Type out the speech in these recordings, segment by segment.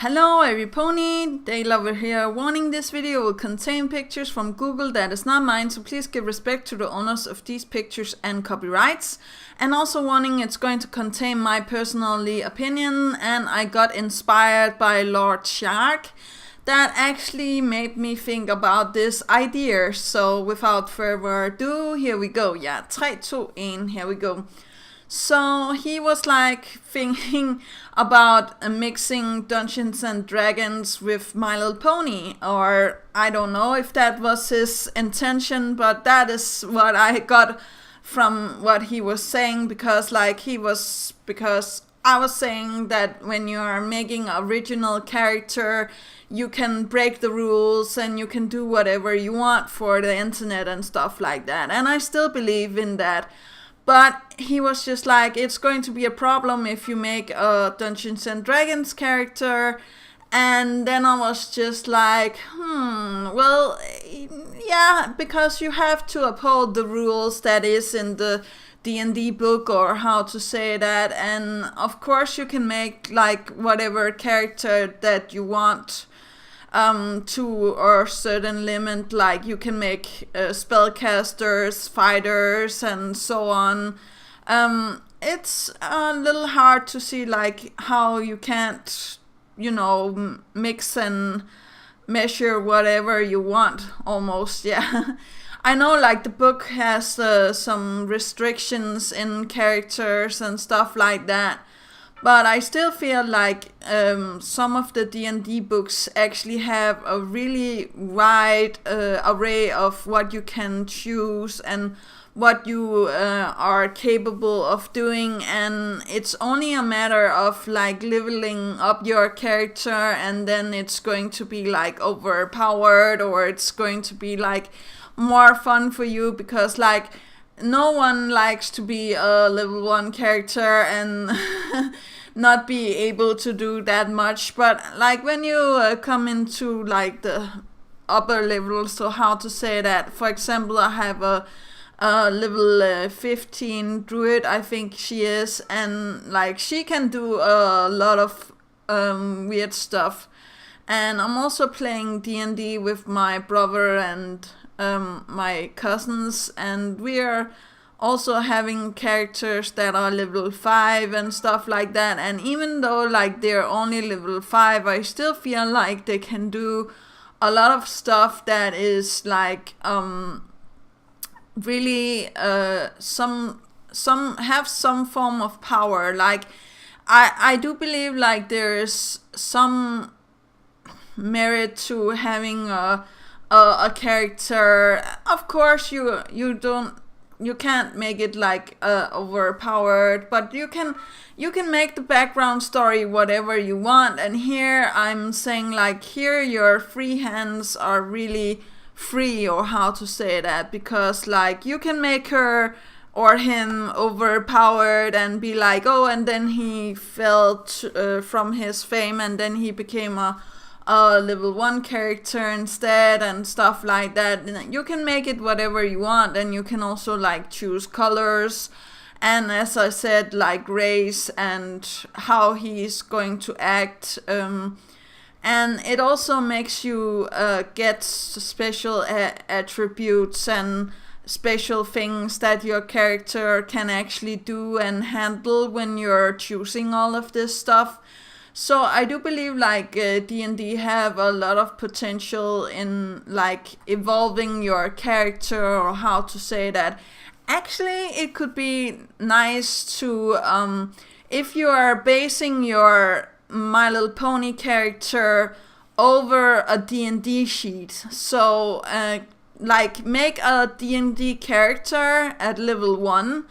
Hello everypony, Daylover here. Warning: this video will contain pictures from Google that is not mine, so please give respect to the owners of these pictures and copyrights. And also warning, it's going to contain my personally opinion, and I got inspired by Lord Shark. That actually made me think about this idea. So without further ado, here we go. Yeah, 3, 2, 1, here we go. So he was like thinking about mixing Dungeons and Dragons with My Little Pony, or I don't know if that was his intention, but that is what I got from what he was saying, because I was saying that when you are making an original character, you can break the rules and you can do whatever you want for the internet and stuff like that, and I still believe in that. But he was just like, it's going to be a problem if you make a Dungeons and Dragons character. And then I was just like, well, yeah, because you have to uphold the rules that is in the D&D book, or how to say that. And of course you can make like whatever character that you want. To a certain limit, like you can make spellcasters, fighters, and so on. It's a little hard to see like how you can't, mix and measure whatever you want, almost, yeah. I know like the book has some restrictions in characters and stuff like that. But I still feel like some of the D&D books actually have a really wide array of what you can choose and what you are capable of doing, and it's only a matter of like leveling up your character, and then it's going to be like overpowered, or it's going to be like more fun for you, because like no one likes to be a level 1 character and not be able to do that much. But like when you come into like the upper levels, so how to say that, for example, I have a level 15 druid, I think she is, and like she can do a lot of weird stuff. And I'm also playing D&D with my brother and my cousins, and we are also having characters that are level 5 and stuff like that. And even though like they're only level 5, I still feel like they can do a lot of stuff that is like really some have some form of power. Like I do believe like there is some merit to having a character. Of course you can't make it like overpowered, but you can make the background story whatever you want. And here I'm saying like, here your free hands are really free, or how to say that, because like you can make her or him overpowered and be like, oh, and then he fell from his fame, and then he became a level 1 character instead, and stuff like that. You can make it whatever you want, and you can also like choose colors, and as I said, like race and how he's going to act, and it also makes you get special attributes and special things that your character can actually do and handle when you're choosing all of this stuff. So I do believe like D&D have a lot of potential in like evolving your character, or how to say that. Actually, it could be nice to, if you are basing your My Little Pony character over a D&D sheet. So like make a D&D character at level 1,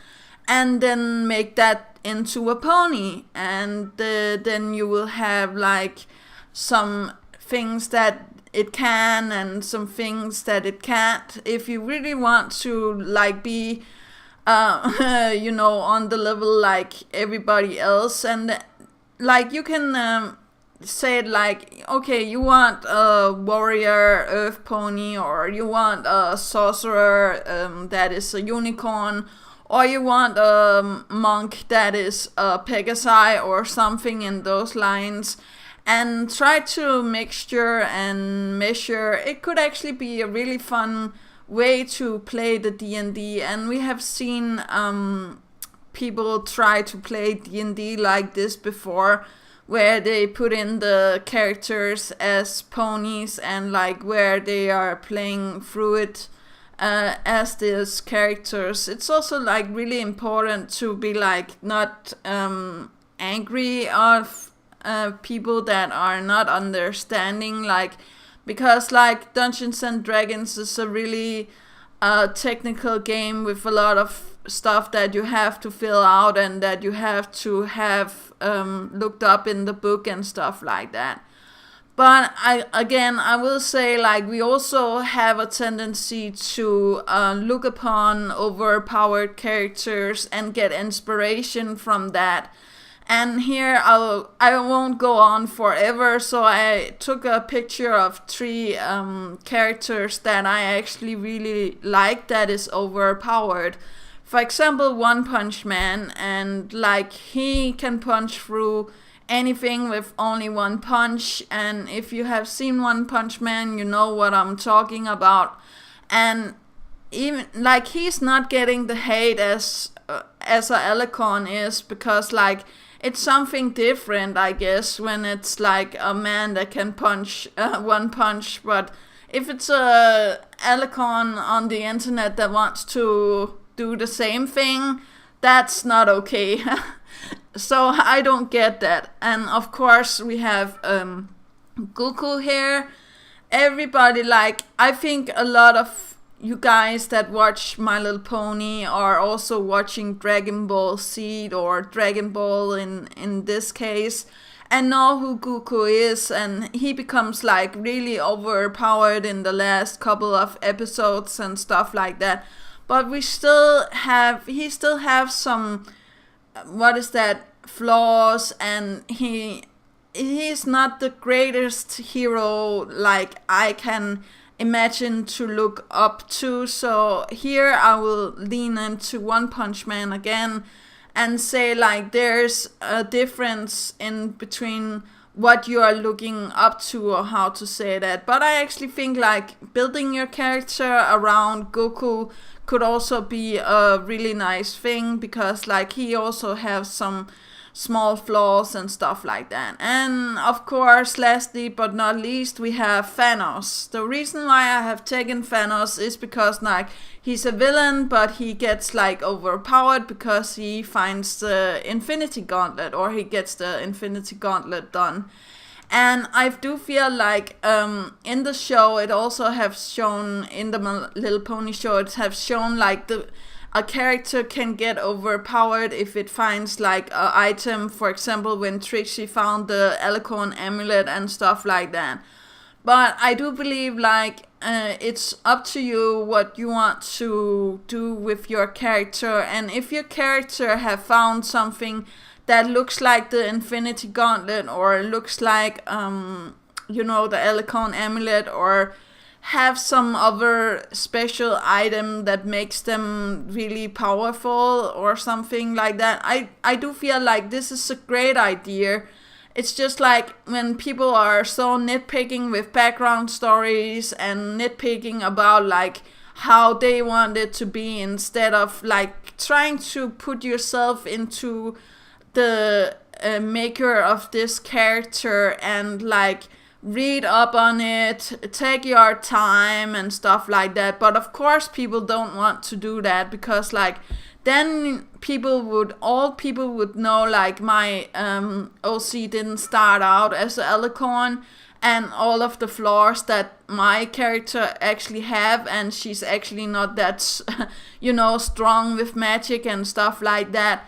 and then make that into a pony, and then you will have like some things that it can and some things that it can't, if you really want to like be on the level like everybody else. And like you can say it like, okay, you want a warrior earth pony, or you want a sorcerer that is a unicorn, or you want a monk that is a Pegasi, or something in those lines. and try to mixture and measure. It could actually be a really fun way to play the D&D, and we have seen people try to play D&D like this before, where they put in the characters as ponies and like where they are playing through it as these characters. It's also like really important to be like not angry of people that are not understanding, like, because like Dungeons and Dragons is a really technical game with a lot of stuff that you have to fill out and that you have to have looked up in the book and stuff like that. But I will say, like, we also have a tendency to look upon overpowered characters and get inspiration from that. And here I won't go on forever, so I took a picture of 3 characters that I actually really like that is overpowered. For example, One Punch Man, and like he can punch through anything with only one punch, and if you have seen One Punch Man, you know what I'm talking about. And even like he's not getting the hate as a Alicon is, because like it's something different, I guess, when it's like a man that can punch one punch. But if it's a Alicon on the internet that wants to do the same thing, that's not okay. So I don't get that. And of course we have Goku here. Everybody, like, I think a lot of you guys that watch My Little Pony are also watching Dragon Ball Z, or Dragon Ball in this case, and know who Goku is, and he becomes like really overpowered in the last couple of episodes and stuff like that. But he still have some flaws, and he's not the greatest hero like I can imagine to look up to. So here I will lean into One Punch Man again and say, like, there's a difference in between what you are looking up to, or how to say that. But I actually think like building your character around Goku could also be a really nice thing, because like he also has some small flaws and stuff like that. And of course, lastly but not least, we have Thanos. The reason why I have taken Thanos is because like he's a villain, but he gets like overpowered because he finds the Infinity Gauntlet, or he gets the Infinity Gauntlet done. And I do feel like in the show, it also have shown, in the My Little Pony show, it have shown like a character can get overpowered if it finds like an item. For example, when Trixie found the Alicon amulet and stuff like that. But I do believe like it's up to you what you want to do with your character. And if your character have found something that looks like the Infinity Gauntlet, or looks like the Alicon amulet, or have some other special item that makes them really powerful or something like that, I do feel like this is a great idea. It's just like when people are so nitpicking with background stories and nitpicking about like how they want it to be, instead of like trying to put yourself into the maker of this character and like read up on it, take your time and stuff like that. But of course people don't want to do that, because like then all people would know like my OC didn't start out as an Alicon, and all of the flaws that my character actually have, and she's actually not that strong with magic and stuff like that.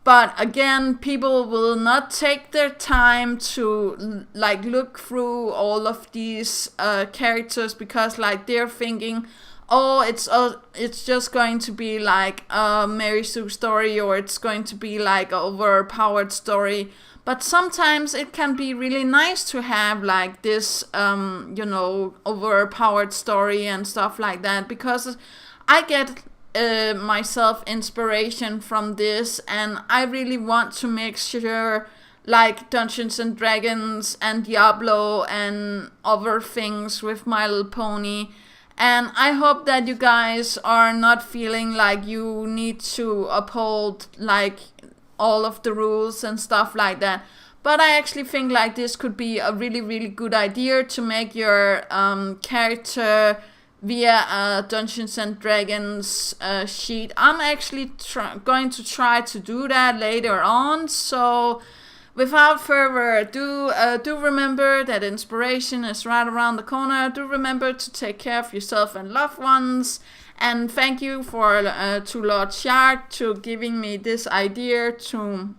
But again, people will not take their time to like look through all of these characters, because like they're thinking, oh, it's just going to be like a Mary Sue story, or it's going to be like an overpowered story. But sometimes it can be really nice to have like this overpowered story and stuff like that, because I get myself inspiration from this, and I really want to make sure like Dungeons and Dragons and Diablo and other things with My Little Pony. And I hope that you guys are not feeling like you need to uphold like all of the rules and stuff like that. But I actually think like this could be a really, really good idea to make your character via a Dungeons and Dragons sheet. I'm actually going to try to do that later on. So without further ado, do remember that inspiration is right around the corner. Do remember to take care of yourself and loved ones. And thank you to Lord Shard to giving me this idea to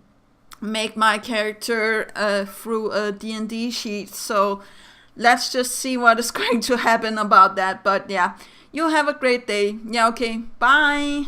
make my character through a D&D sheet. So let's just see what is going to happen about that. But yeah, you have a great day. Yeah, okay, bye.